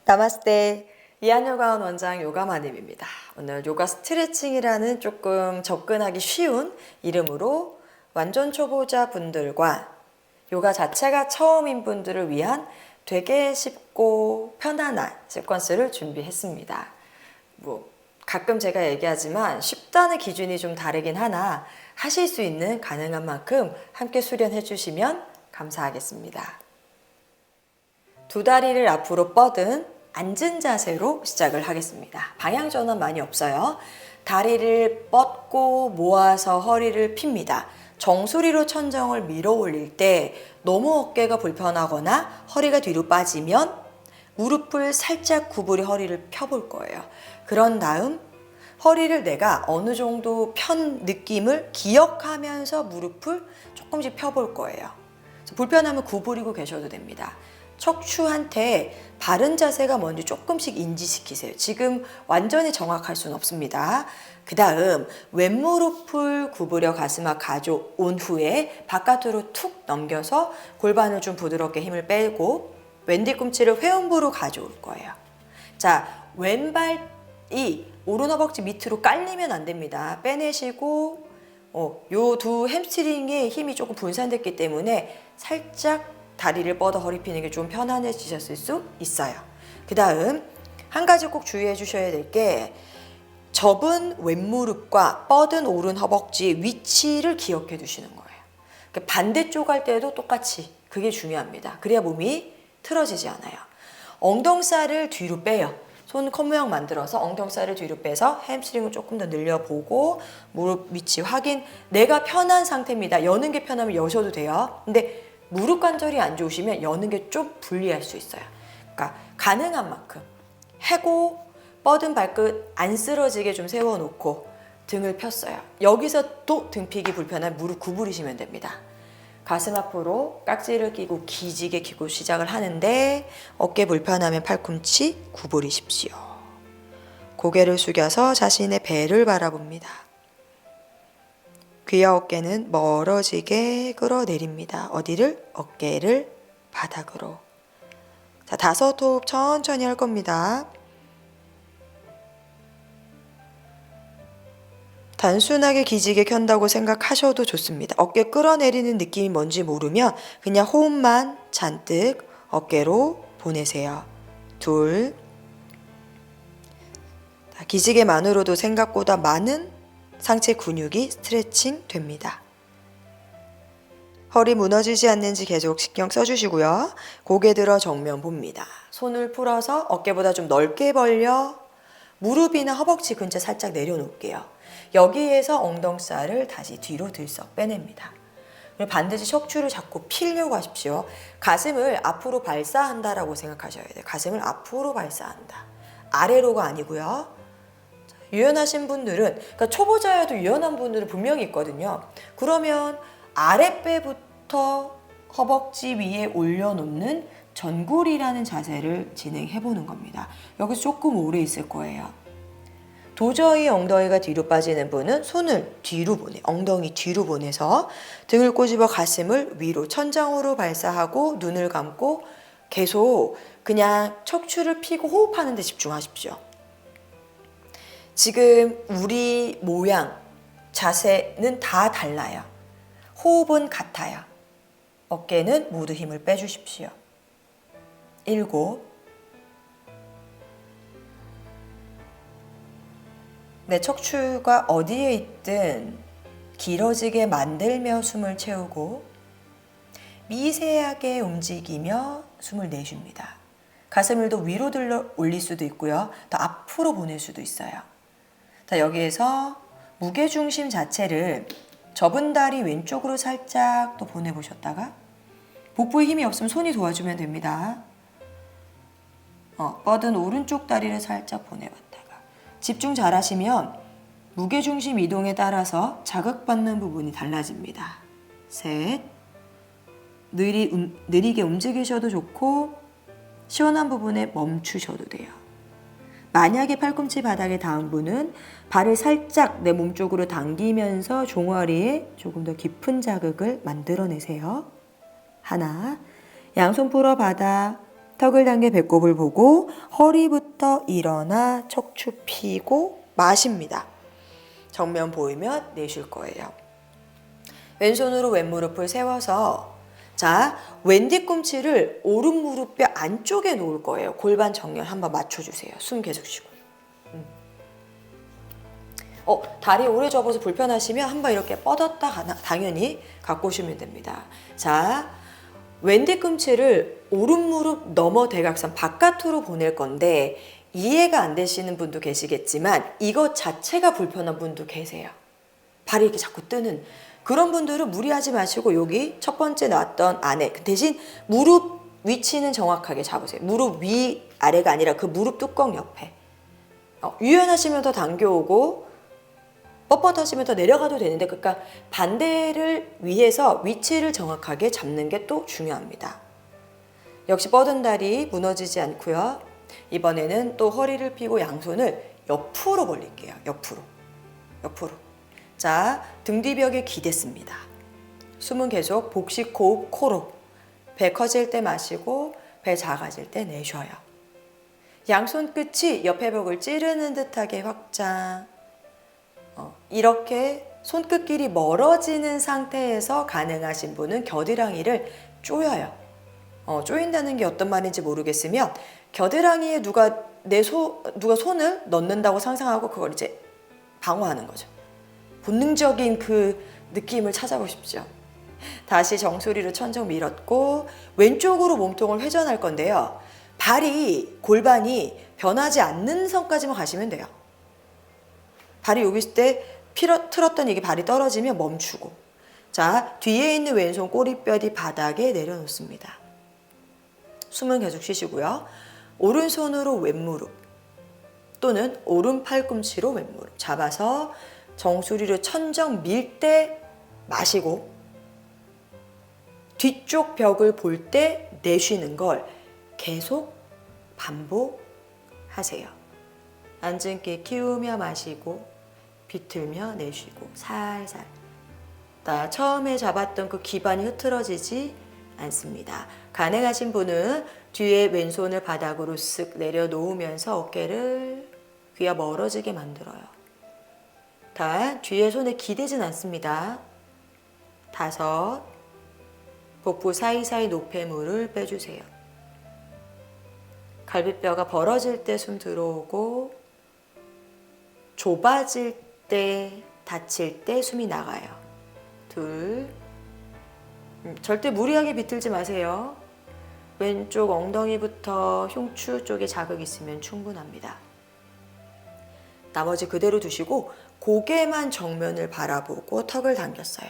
나마스테. 이한요가원 원장 요가마님입니다. 오늘 요가 스트레칭이라는 조금 접근하기 쉬운 이름으로 완전 초보자 분들과 요가 자체가 처음인 분들을 위한 되게 쉽고 편안한 시퀀스를 준비했습니다. 가끔 제가 얘기하지만 쉽다는 기준이 좀 다르긴 하나 하실 수 있는 가능한 만큼 함께 수련해 주시면 감사하겠습니다. 두 다리를 앞으로 뻗은 앉은 자세로 시작을 하겠습니다. 방향 전환 많이 없어요. 다리를 뻗고 모아서 허리를 핍니다. 정수리로 천정을 밀어 올릴 때 너무 어깨가 불편하거나 허리가 뒤로 빠지면 무릎을 살짝 구부려 허리를 펴볼 거예요. 그런 다음 허리를 내가 어느 정도 편 느낌을 기억하면서 무릎을 조금씩 펴볼 거예요. 불편하면 구부리고 계셔도 됩니다. 척추한테 바른 자세가 뭔지 조금씩 인지시키세요. 지금 완전히 정확할 수는 없습니다. 그 다음 왼무릎을 구부려 가슴 앞 가져온 후에 바깥으로 툭 넘겨서 골반을 좀 부드럽게 힘을 빼고 왼 뒤꿈치를 회음부로 가져올 거예요. 자, 왼발이 오른 허벅지 밑으로 깔리면 안 됩니다. 빼내시고 요 두 햄스트링에 힘이 조금 분산됐기 때문에 살짝 다리를 뻗어 허리 피는 게 좀 편안해지셨을 수 있어요. 그 다음 한 가지 꼭 주의해 주셔야 될 게 접은 왼무릎과 뻗은 오른 허벅지 위치를 기억해 두시는 거예요. 반대쪽 할 때도 똑같이 그게 중요합니다. 그래야 몸이 틀어지지 않아요. 엉덩살을 뒤로 빼요. 손 컵 모양 만들어서 엉덩살을 뒤로 빼서 햄스트링을 조금 더 늘려보고 무릎 위치 확인. 내가 편한 상태입니다. 여는 게 편하면 여셔도 돼요. 근데 무릎 관절이 안 좋으시면 여는 게 좀 불리할 수 있어요. 그러니까 가능한 만큼 해고 뻗은 발끝 안 쓰러지게 좀 세워놓고 등을 폈어요. 여기서 또 등피기 불편한 무릎 구부리시면 됩니다. 가슴 앞으로 깍지를 끼고 기지개 끼고 시작을 하는데 어깨 불편하면 팔꿈치 구부리십시오. 고개를 숙여서 자신의 배를 바라봅니다. 귀와 어깨는 멀어지게 끌어내립니다. 어디를? 어깨를 바닥으로. 자, 5호흡 천천히 할 겁니다. 단순하게 기지개 켠다고 생각하셔도 좋습니다. 어깨 끌어내리는 느낌이 뭔지 모르면 그냥 호흡만 잔뜩 어깨로 보내세요. 둘. 기지개만으로도 생각보다 많은 상체 근육이 스트레칭 됩니다. 허리 무너지지 않는지 계속 신경 써주시고요. 고개 들어 정면 봅니다. 손을 풀어서 어깨보다 좀 넓게 벌려 무릎이나 허벅지 근처 살짝 내려놓을게요. 여기에서 엉덩살을 다시 뒤로 들썩 빼냅니다. 반드시 척추를 자꾸 피려고 하십시오. 가슴을 앞으로 발사한다라고 생각하셔야 돼요. 가슴을 앞으로 발사한다. 아래로가 아니고요. 유연하신 분들은, 그러니까 초보자여도 유연한 분들은 분명히 있거든요. 그러면 아랫배부터 허벅지 위에 올려놓는 전굴이라는 자세를 진행해 보는 겁니다. 여기서 조금 오래 있을 거예요. 도저히 엉덩이가 뒤로 빠지는 분은 손을 뒤로 엉덩이 뒤로 보내서 등을 꼬집어 가슴을 위로 천장으로 발사하고 눈을 감고 계속 그냥 척추를 펴고 호흡하는 데 집중하십시오. 지금 우리 모양, 자세는 다 달라요. 호흡은 같아요. 어깨는 모두 힘을 빼주십시오. 7. 내 척추가 어디에 있든 길어지게 만들며 숨을 채우고 미세하게 움직이며 숨을 내쉽니다. 가슴을 더 위로 들어 올릴 수도 있고요. 더 앞으로 보낼 수도 있어요. 자, 여기에서 무게중심 자체를 접은 다리 왼쪽으로 살짝 또 보내보셨다가 복부에 힘이 없으면 손이 도와주면 됩니다. 뻗은 오른쪽 다리를 살짝 보내봤다가 집중 잘 하시면 무게중심 이동에 따라서 자극받는 부분이 달라집니다. 셋. 느리게 움직이셔도 좋고 시원한 부분에 멈추셔도 돼요. 만약에 팔꿈치 바닥에 닿은 분은 발을 살짝 내 몸 쪽으로 당기면서 종아리에 조금 더 깊은 자극을 만들어내세요. 하나, 양손 풀어 바닥, 턱을 당겨 배꼽을 보고 허리부터 일어나 척추 펴고 마십니다. 정면 보이면 내쉴 거예요. 왼손으로 왼무릎을 세워서 자, 왼 뒤꿈치를 오른 무릎뼈 안쪽에 놓을 거예요. 골반 정면 한번 맞춰주세요. 숨 계속 쉬고. 다리 오래 접어서 불편하시면 한번 이렇게 뻗었다 당연히 갖고 오시면 됩니다. 자, 왼 뒤꿈치를 오른 무릎 넘어 대각선 바깥으로 보낼 건데 이해가 안 되시는 분도 계시겠지만 이것 자체가 불편한 분도 계세요. 발이 이렇게 자꾸 뜨는 그런 분들은 무리하지 마시고 여기 첫 번째 나왔던 안에 대신 무릎 위치는 정확하게 잡으세요. 무릎 위 아래가 아니라 그 무릎 뚜껑 옆에. 유연하시면 더 당겨오고 뻣뻣하시면 더 내려가도 되는데 그러니까 반대를 위해서 위치를 정확하게 잡는 게 또 중요합니다. 역시 뻗은 다리 무너지지 않고요. 이번에는 또 허리를 펴고 양손을 옆으로 벌릴게요. 옆으로. 자, 등 뒤벽에 기댔습니다. 숨은 계속 복식 호흡 코로. 배 커질 때 마시고 배 작아질 때 내쉬어요. 양손 끝이 옆에 벽을 찌르는 듯하게 확장. 이렇게 손끝끼리 멀어지는 상태에서 가능하신 분은 겨드랑이를 조여요. 조인다는 게 어떤 말인지 모르겠으면 겨드랑이에 누가 손을 넣는다고 상상하고 그걸 이제 방어하는 거죠. 본능적인 그 느낌을 찾아보십시오. 다시 정수리로 천정 밀었고 왼쪽으로 몸통을 회전할 건데요. 골반이 변하지 않는 선까지만 가시면 돼요. 발이 여기 있을 때 틀었던 이게 발이 떨어지면 멈추고 자, 뒤에 있는 왼손 꼬리뼈이 바닥에 내려놓습니다. 숨은 계속 쉬시고요. 오른손으로 왼무릎 또는 오른 팔꿈치로 왼무릎 잡아서 정수리로 천정 밀 때 마시고 뒤쪽 벽을 볼 때 내쉬는 걸 계속 반복하세요. 앉은 길 키우며 마시고 비틀며 내쉬고 살살. 처음에 잡았던 그 기반이 흐트러지지 않습니다. 가능하신 분은 뒤에 왼손을 바닥으로 쓱 내려놓으면서 어깨를 귀와 멀어지게 만들어요. 뒤에 손에 기대진 않습니다. 5. 복부 사이사이 노폐물을 빼주세요. 갈비뼈가 벌어질 때 숨 들어오고 좁아질 때 다칠 때 숨이 나가요. 2. 절대 무리하게 비틀지 마세요. 왼쪽 엉덩이부터 흉추 쪽에 자극 있으면 충분합니다. 나머지 그대로 두시고 고개만 정면을 바라보고 턱을 당겼어요.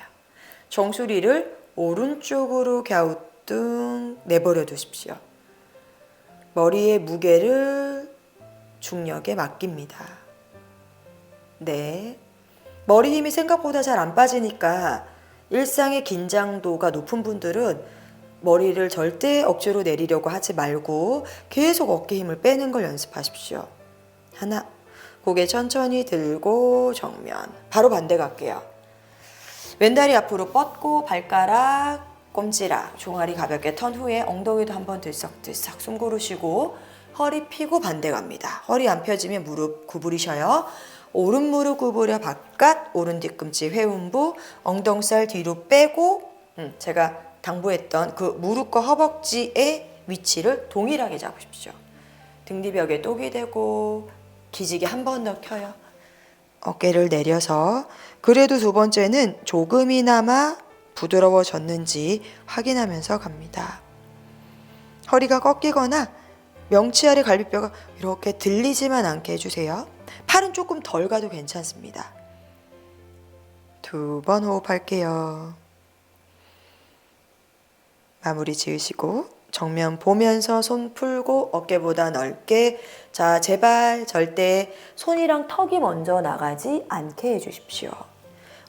정수리를 오른쪽으로 갸우뚱 내버려 두십시오. 머리의 무게를 중력에 맡깁니다. 네. 머리 힘이 생각보다 잘 안 빠지니까 일상의 긴장도가 높은 분들은 머리를 절대 억지로 내리려고 하지 말고 계속 어깨 힘을 빼는 걸 연습하십시오. 하나, 고개 천천히 들고 정면. 바로 반대 갈게요. 왼다리 앞으로 뻗고 발가락, 꼼지락, 종아리 가볍게 턴 후에 엉덩이도 한번 들썩들썩 숨 고르시고 허리 펴고 반대 갑니다. 허리 안 펴지면 무릎 구부리셔요. 오른 무릎 구부려 바깥, 오른 뒤꿈치 회음부, 엉덩살 뒤로 빼고 제가 당부했던 그 무릎과 허벅지의 위치를 동일하게 잡으십시오. 등 뒤벽에 똑이 대고 기지개 한 번 더 켜요. 어깨를 내려서 그래도 2번째는 조금이나마 부드러워졌는지 확인하면서 갑니다. 허리가 꺾이거나 명치 아래 갈비뼈가 이렇게 들리지만 않게 해주세요. 팔은 조금 덜 가도 괜찮습니다. 2번 호흡할게요. 마무리 지으시고 정면 보면서 손 풀고 어깨보다 넓게. 자, 제발 절대 손이랑 턱이 먼저 나가지 않게 해주십시오.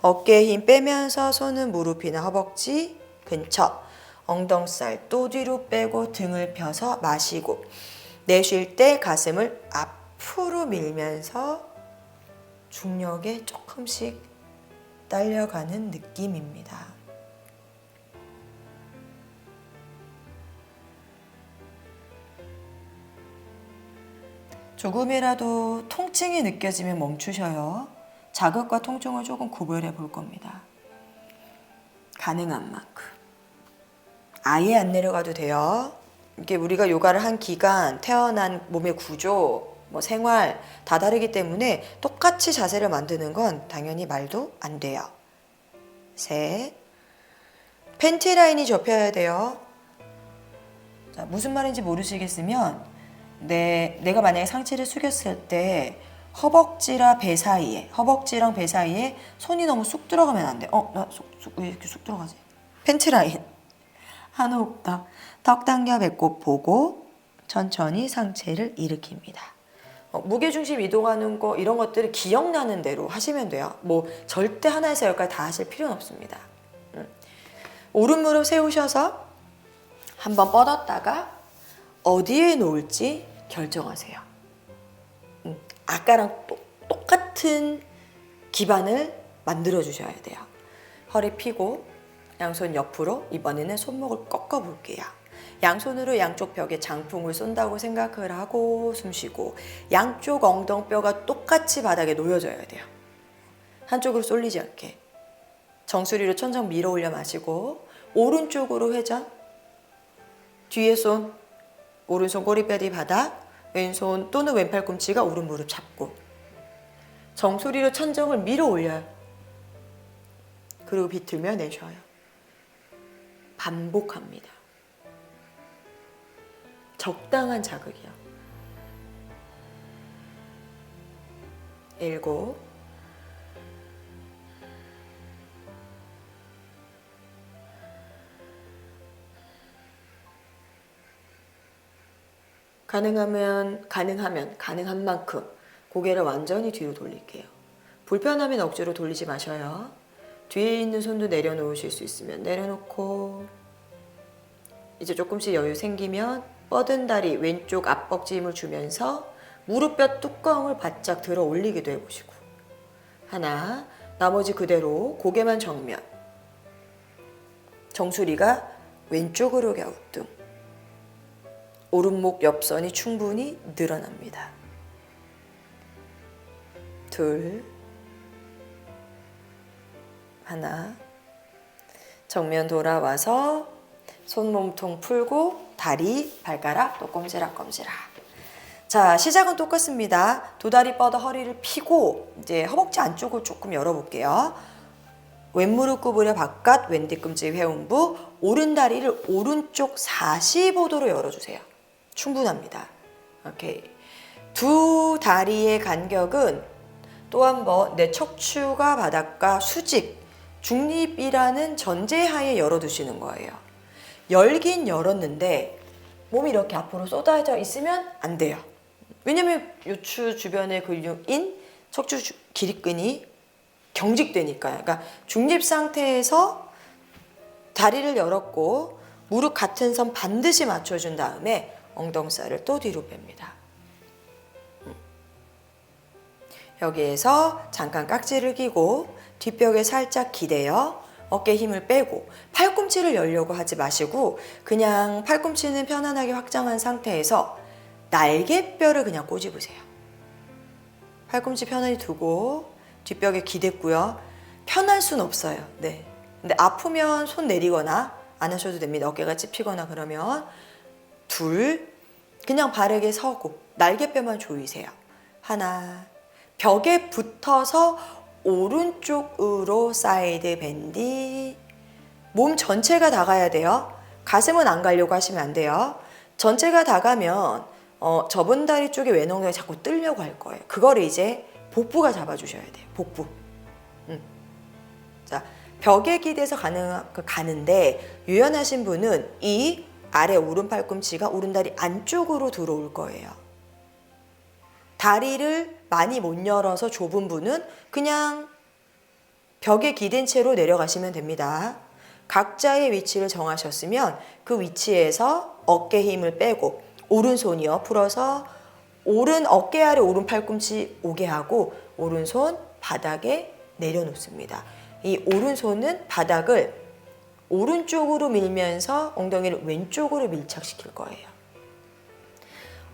어깨에 힘 빼면서 손은 무릎이나 허벅지 근처. 엉덩살 또 뒤로 빼고 등을 펴서 마시고 내쉴 때 가슴을 앞으로 밀면서 중력에 조금씩 딸려가는 느낌입니다. 조금이라도 통증이 느껴지면 멈추셔요. 자극과 통증을 조금 구별해 볼 겁니다. 가능한 만큼. 아예 안 내려가도 돼요. 이게 우리가 요가를 한 기간, 태어난 몸의 구조, 생활 다 다르기 때문에 똑같이 자세를 만드는 건 당연히 말도 안 돼요. 셋. 팬티 라인이 접혀야 돼요. 자, 무슨 말인지 모르시겠으면 내가 만약에 상체를 숙였을 때 허벅지랑 배 사이에 손이 너무 쑥 들어가면 안 돼. 왜 이렇게 쑥 들어가지? 팬티 라인. 한 호흡 더. 턱 당겨 배꼽 보고 천천히 상체를 일으킵니다. 무게중심 이동하는 거 이런 것들을 기억나는 대로 하시면 돼요. 절대 하나에서 열까지 다 하실 필요는 없습니다. 오른 무릎 세우셔서 한번 뻗었다가 어디에 놓을지 결정하세요. 아까랑 똑같은 기반을 만들어 주셔야 돼요. 허리 펴고 양손 옆으로 이번에는 손목을 꺾어 볼게요. 양손으로 양쪽 벽에 장풍을 쏜다고 생각을 하고 숨 쉬고 양쪽 엉덩뼈가 똑같이 바닥에 놓여져야 돼요. 한쪽으로 쏠리지 않게. 정수리로 천장 밀어 올려 마시고 오른쪽으로 회전. 뒤에 손, 오른손 꼬리뼈리 바닥, 왼손 또는 왼팔꿈치가 오른 무릎 잡고 정수리로 천정을 밀어 올려요. 그리고 비틀며 내쉬어요. 반복합니다. 적당한 자극이요. 7. 가능한 만큼 고개를 완전히 뒤로 돌릴게요. 불편하면 억지로 돌리지 마셔요. 뒤에 있는 손도 내려놓으실 수 있으면 내려놓고 이제 조금씩 여유 생기면 뻗은 다리 왼쪽 앞벅지 힘을 주면서 무릎뼈 뚜껑을 바짝 들어 올리기도 해보시고 하나, 나머지 그대로 고개만 정면 정수리가 왼쪽으로 갸우뚱 오른목 옆선이 충분히 늘어납니다. 2, 하나, 정면 돌아와서 손 몸통 풀고 다리, 발가락 또 꼼지락꼼지락. 자, 시작은 똑같습니다. 두 다리 뻗어 허리를 펴고 이제 허벅지 안쪽을 조금 열어볼게요. 왼무릎 구부려 바깥, 왼 뒤꿈치 회음부, 오른 다리를 오른쪽 45도로 열어주세요. 충분합니다. 오케이. 두 다리의 간격은 또 한 번 내 척추가 바닥과 수직, 중립이라는 전제하에 열어두시는 거예요. 열긴 열었는데 몸이 이렇게 앞으로 쏟아져 있으면 안 돼요. 왜냐면 요추 주변의 근육인 척추 기립근이 경직되니까요. 그러니까 중립 상태에서 다리를 열었고 무릎 같은 선 반드시 맞춰준 다음에 엉덩살을 또 뒤로 뺍니다. 여기에서 잠깐 깍지를 끼고 뒷벽에 살짝 기대요. 어깨 힘을 빼고 팔꿈치를 열려고 하지 마시고 그냥 팔꿈치는 편안하게 확장한 상태에서 날개뼈를 그냥 꼬집으세요. 팔꿈치 편안히 두고 뒷벽에 기댔고요. 편할 순 없어요. 네. 근데 아프면 손 내리거나 안 하셔도 됩니다. 어깨가 찝히거나 그러면 2, 그냥 바르게 서고 날개뼈만 조이세요. 하나, 벽에 붙어서 오른쪽으로 사이드 밴디. 몸 전체가 다 가야 돼요. 가슴은 안 가려고 하시면 안 돼요. 전체가 다 가면 접은 다리 쪽에 왼 엉덩이 자꾸 뜨려고 할 거예요. 그거를 이제 복부가 잡아주셔야 돼요. 복부. 자, 벽에 기대서 가는데 유연하신 분은 이 아래 오른 팔꿈치가 오른다리 안쪽으로 들어올 거예요. 다리를 많이 못 열어서 좁은 분은 그냥 벽에 기댄 채로 내려가시면 됩니다. 각자의 위치를 정하셨으면 그 위치에서 어깨 힘을 빼고 오른손이요 풀어서 오른 어깨 아래 오른 팔꿈치 오게 하고 오른손 바닥에 내려놓습니다. 이 오른손은 바닥을 오른쪽으로 밀면서 엉덩이를 왼쪽으로 밀착시킬 거예요.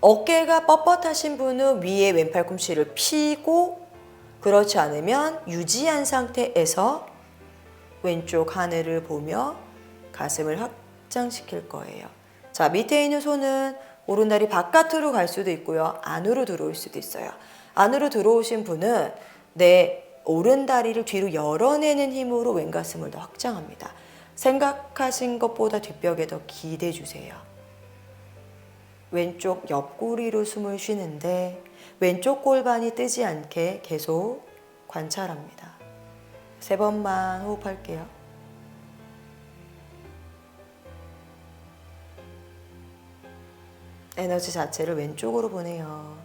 어깨가 뻣뻣하신 분은 위에 왼팔 꿈치를 펴고, 그렇지 않으면 유지한 상태에서 왼쪽 하늘을 보며 가슴을 확장시킬 거예요. 자, 밑에 있는 손은 오른다리 바깥으로 갈 수도 있고요. 안으로 들어올 수도 있어요. 안으로 들어오신 분은 내 오른다리를 뒤로 열어내는 힘으로 왼가슴을 더 확장합니다. 생각하신 것보다 뒷벽에 더 기대 주세요. 왼쪽 옆구리로 숨을 쉬는데 왼쪽 골반이 뜨지 않게 계속 관찰합니다. 3번만 호흡할게요. 에너지 자체를 왼쪽으로 보내요.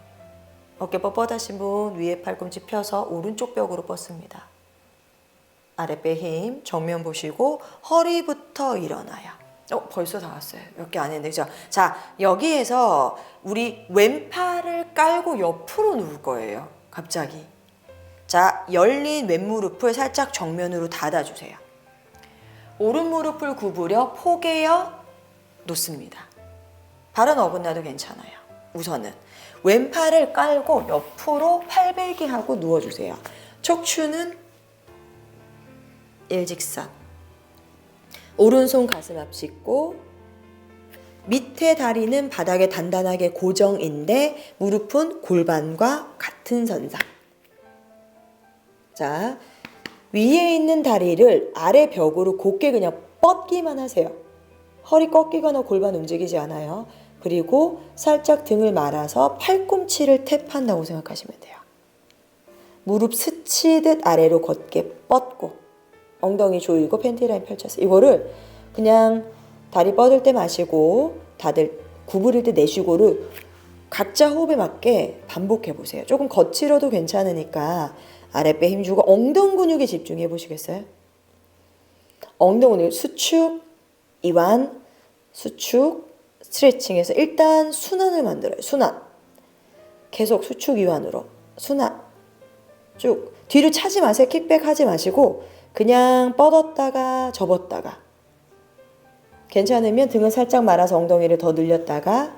어깨 뻣뻣하신 분 위에 팔꿈치 펴서 오른쪽 벽으로 뻗습니다. 아랫배 힘 정면 보시고 허리부터 일어나요. 벌써 다 왔어요. 몇 개 안 했는데, 그죠? 자, 여기에서 우리 왼팔을 깔고 옆으로 누울 거예요. 갑자기. 자, 열린 왼무릎을 살짝 정면으로 닫아주세요. 오른 무릎을 구부려 포개어 놓습니다. 발은 어긋나도 괜찮아요. 우선은 왼팔을 깔고 옆으로 팔베기 하고 누워주세요. 척추는 일직선. 오른손 가슴 앞 짚고 밑에 다리는 바닥에 단단하게 고정인데 무릎은 골반과 같은 선상. 자, 위에 있는 다리를 아래 벽으로 곧게 그냥 뻗기만 하세요. 허리 꺾이거나 골반 움직이지 않아요. 그리고 살짝 등을 말아서 팔꿈치를 탭한다고 생각하시면 돼요. 무릎 스치듯 아래로 곧게 뻗고 엉덩이 조이고 팬티 라인 펼쳐서 이거를 그냥 다리 뻗을 때 마시고 다들 구부릴 때 내쉬고를 각자 호흡에 맞게 반복해 보세요. 조금 거칠어도 괜찮으니까 아랫배 힘주고 엉덩 근육에 집중해 보시겠어요? 엉덩 근육 수축, 이완, 수축, 스트레칭해서 일단 순환을 만들어요. 순환. 계속 수축 이완으로 순환. 쭉 뒤로 차지 마세요. 킥백 하지 마시고 그냥 뻗었다가 접었다가 괜찮으면 등을 살짝 말아서 엉덩이를 더 늘렸다가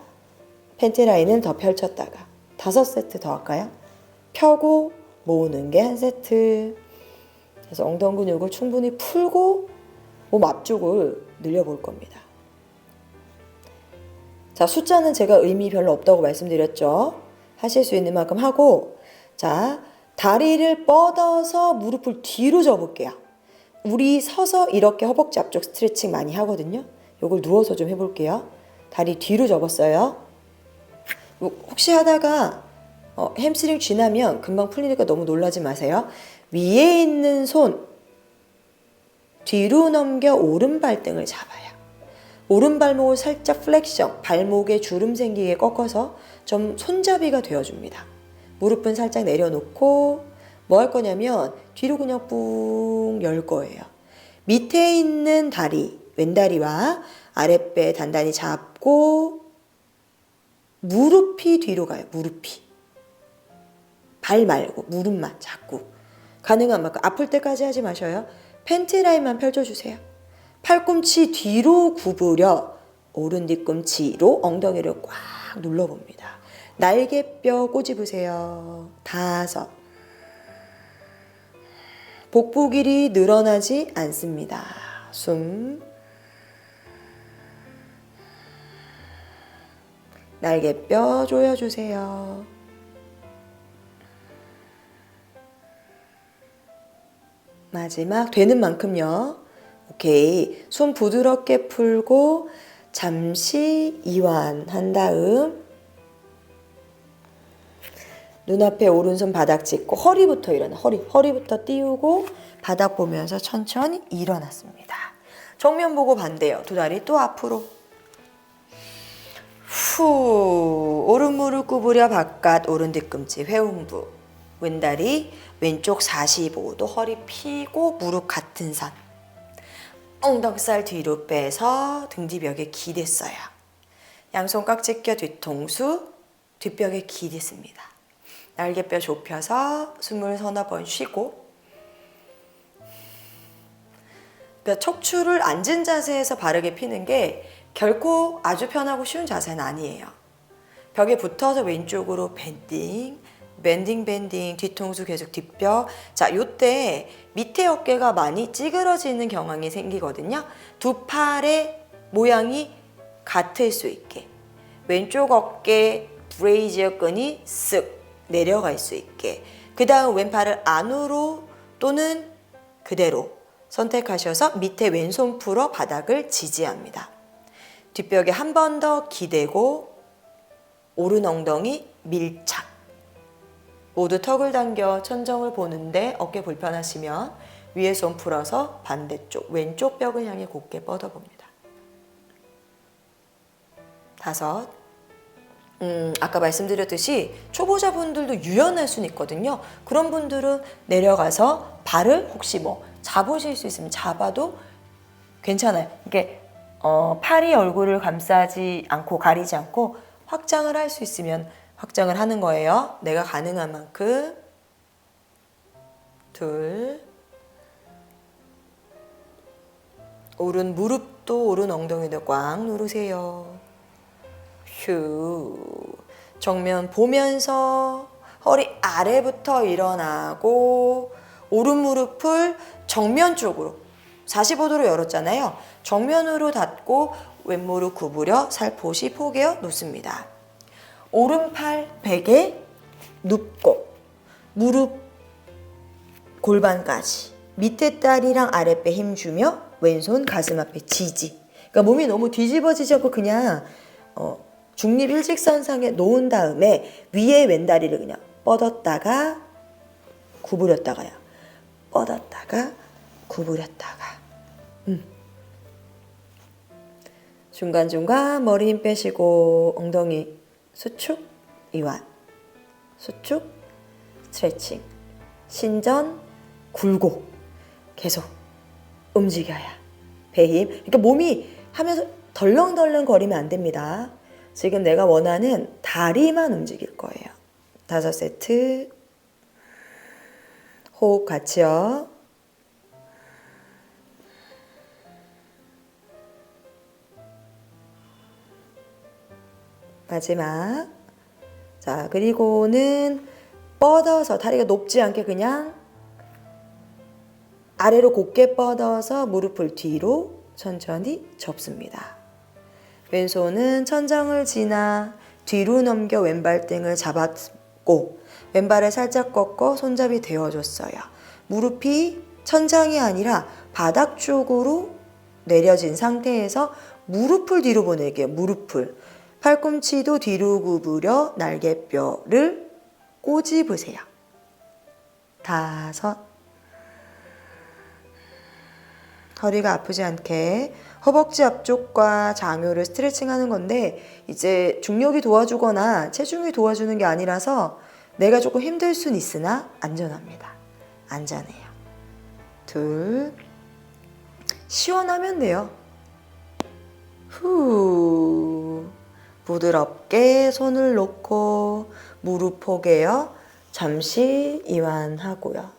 팬티 라인은 더 펼쳤다가 5세트 더 할까요? 펴고 모으는 게 1세트. 그래서 엉덩이 근육을 충분히 풀고 몸 앞쪽을 늘려볼 겁니다. 자, 숫자는 제가 의미 별로 없다고 말씀드렸죠. 하실 수 있는 만큼 하고, 자, 다리를 뻗어서 무릎을 뒤로 접을게요. 우리 서서 이렇게 허벅지 앞쪽 스트레칭 많이 하거든요. 이걸 누워서 좀 해볼게요. 다리 뒤로 접었어요. 혹시 하다가 햄스트링 쥐나면 금방 풀리니까 너무 놀라지 마세요. 위에 있는 손 뒤로 넘겨 오른 발등을 잡아요. 오른 발목을 살짝 플렉션, 발목에 주름 생기게 꺾어서 좀 손잡이가 되어줍니다. 무릎은 살짝 내려놓고 뭐 할 거냐면 뒤로 그냥 뿡 열 거예요. 밑에 있는 다리, 왼다리와 아랫배 단단히 잡고 무릎이 뒤로 가요. 무릎이. 발 말고 무릎만 자꾸. 가능한 만큼 아플 때까지 하지 마셔요. 팬티 라인만 펼쳐주세요. 팔꿈치 뒤로 구부려 오른 뒤꿈치로 엉덩이를 꽉 눌러봅니다. 날개뼈 꼬집으세요. 5. 복부 길이 늘어나지 않습니다. 숨. 날개뼈 조여주세요. 마지막 되는 만큼요. 오케이. 손 부드럽게 풀고 잠시 이완한 다음 눈앞에 오른손 바닥 짚고 허리부터 일어나. 허리부터 띄우고 바닥 보면서 천천히 일어났습니다. 정면 보고 반대요. 두 다리 또 앞으로. 후. 오른 무릎 구부려 바깥 오른 뒤꿈치 회음부. 왼다리 왼쪽 45도 허리 펴고 무릎 같은 선. 엉덩살 뒤로 빼서 등 뒤벽에 기댔어요. 양손 깍지 껴 뒤통수 뒷벽에 기댔습니다. 날개뼈 좁혀서 숨을 서너 번 쉬고 그러니까 척추를 앉은 자세에서 바르게 피는 게 결코 아주 편하고 쉬운 자세는 아니에요. 벽에 붙어서 왼쪽으로 밴딩, 밴딩, 뒤통수 계속 뒷벽. 자, 요때 밑에 어깨가 많이 찌그러지는 경향이 생기거든요. 두 팔의 모양이 같을 수 있게. 왼쪽 어깨 브레이지어 끈이 쓱 내려갈 수 있게. 그 다음 왼팔을 안으로 또는 그대로 선택하셔서 밑에 왼손 풀어 바닥을 지지합니다. 뒷벽에 한 번 더 기대고 오른 엉덩이 밀착. 모두 턱을 당겨 천정을 보는데 어깨 불편하시면 위에 손 풀어서 반대쪽 왼쪽 벽을 향해 곧게 뻗어봅니다. 5. 아까 말씀드렸듯이 초보자분들도 유연할 수는 있거든요. 그런 분들은 내려가서 발을 혹시 뭐 잡으실 수 있으면 잡아도 괜찮아요. 이게 팔이 얼굴을 감싸지 않고 가리지 않고 확장을 할 수 있으면 확장을 하는 거예요. 내가 가능한 만큼. 2. 오른 무릎도 오른 엉덩이도 꽉 누르세요. 휴. 정면 보면서 허리 아래부터 일어나고 오른 무릎을 정면 쪽으로 45도로 열었잖아요. 정면으로 닫고 왼무릎 구부려 살포시 포개어 놓습니다. 오른팔 베개 눕고 무릎 골반까지 밑에 다리랑 아랫배 힘주며 왼손 가슴 앞에 지지. 그러니까 몸이 너무 뒤집어지지 않고 그냥 중립 일직선상에 놓은 다음에 위에 왼다리를 그냥 뻗었다가 구부렸다가요. 뻗었다가 구부렸다가. 중간중간 머리 힘 빼시고 엉덩이 수축, 이완, 수축, 스트레칭, 신전, 굴곡 계속 움직여야 배 힘. 그러니까 몸이 하면서 덜렁덜렁 거리면 안 됩니다. 지금 내가 원하는 다리만 움직일 거예요. 5세트. 호흡 같이요. 마지막. 자, 그리고는 뻗어서 다리가 높지 않게 그냥 아래로 곧게 뻗어서 무릎을 뒤로 천천히 접습니다. 왼손은 천장을 지나 뒤로 넘겨 왼발등을 잡았고 왼발을 살짝 꺾어 손잡이 대어줬어요. 무릎이 천장이 아니라 바닥 쪽으로 내려진 상태에서 무릎을 뒤로 보낼게요. 무릎을. 팔꿈치도 뒤로 구부려 날개뼈를 꼬집으세요. 5. 허리가 아프지 않게 허벅지 앞쪽과 장요를 스트레칭하는 건데 이제 중력이 도와주거나 체중이 도와주는 게 아니라서 내가 조금 힘들 순 있으나 안전합니다. 안전해요. 2. 시원하면 돼요. 후. 부드럽게 손을 놓고 무릎 포개어 잠시 이완하고요.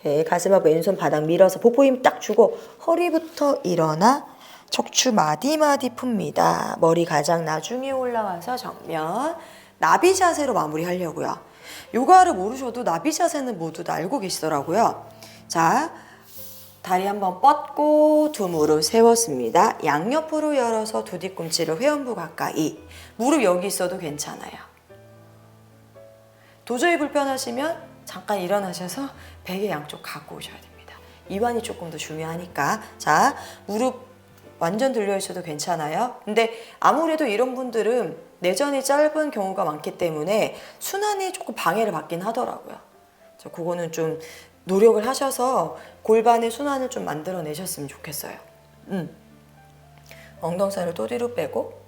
네, 가슴 앞 왼손 바닥 밀어서 복부 힘 딱 주고 허리부터 일어나 척추 마디마디 풉니다. 머리 가장 나중에 올라와서 정면 나비 자세로 마무리하려고요. 요가를 모르셔도 나비 자세는 모두 다 알고 계시더라고요. 자, 다리 한번 뻗고 두 무릎 세웠습니다. 양옆으로 열어서 두 뒤꿈치를 회원부 가까이. 무릎 여기 있어도 괜찮아요. 도저히 불편하시면 잠깐 일어나셔서 베개 양쪽 갖고 오셔야 됩니다. 이완이 조금 더 중요하니까. 자, 무릎 완전 들려 있어도 괜찮아요. 근데 아무래도 이런 분들은 내전이 짧은 경우가 많기 때문에 순환이 조금 방해를 받긴 하더라고요. 그거는 좀 노력을 하셔서 골반의 순환을 좀 만들어내셨으면 좋겠어요. 엉덩살을 또 뒤로 빼고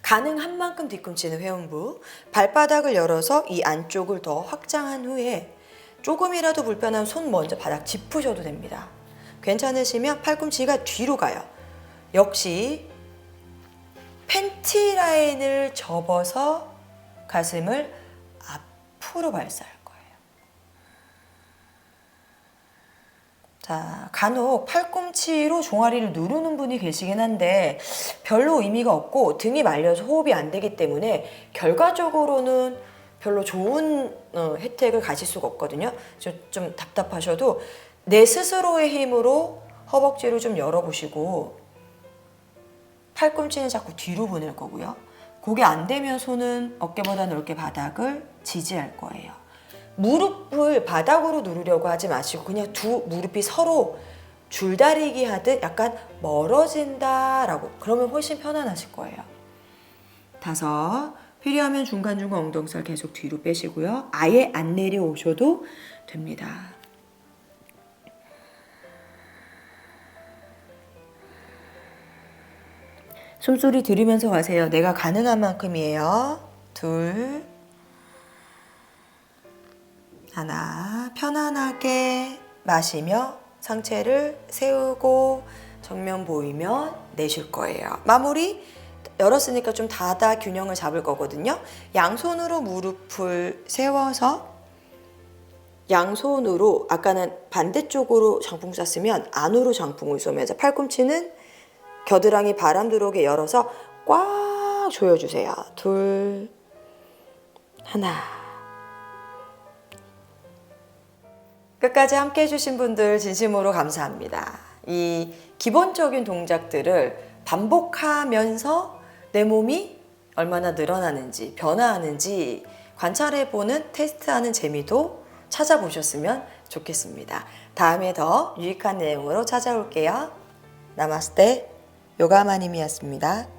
가능한 만큼 뒤꿈치는 회음부. 발바닥을 열어서 이 안쪽을 더 확장한 후에 조금이라도 불편한 손 먼저 바닥 짚으셔도 됩니다. 괜찮으시면 팔꿈치가 뒤로 가요. 역시 팬티 라인을 접어서 가슴을 앞으로 발사할 거예요. 자, 간혹 팔꿈치로 종아리를 누르는 분이 계시긴 한데 별로 의미가 없고 등이 말려서 호흡이 안 되기 때문에 결과적으로는 별로 좋은 혜택을 가질 수가 없거든요. 좀 답답하셔도 내 스스로의 힘으로 허벅지를 좀 열어보시고 팔꿈치는 자꾸 뒤로 보낼 거고요. 그게 안 되면 손은 어깨보다 넓게 바닥을 지지할 거예요. 무릎을 바닥으로 누르려고 하지 마시고 그냥 두 무릎이 서로 줄다리기 하듯 약간 멀어진다라고 그러면 훨씬 편안하실 거예요. 5, 필요하면 중간중간 엉덩이살 계속 뒤로 빼시고요. 아예 안 내려오셔도 됩니다. 숨소리 들으면서 가세요. 내가 가능한 만큼이에요. 2, 1, 편안하게 마시며 상체를 세우고 정면 보이면 내쉴 거예요. 마무리 열었으니까 좀 닫아 균형을 잡을 거거든요. 양손으로 무릎을 세워서 양손으로 아까는 반대쪽으로 장풍 쐈으면 안으로 장풍을 쏘면서 팔꿈치는 겨드랑이 바람 들어오게 열어서 꽉 조여주세요. 2, 1. 끝까지 함께 해주신 분들 진심으로 감사합니다. 이 기본적인 동작들을 반복하면서 내 몸이 얼마나 늘어나는지 변화하는지 관찰해보는 테스트하는 재미도 찾아보셨으면 좋겠습니다. 다음에 더 유익한 내용으로 찾아올게요. 나마스테 요가마님이었습니다.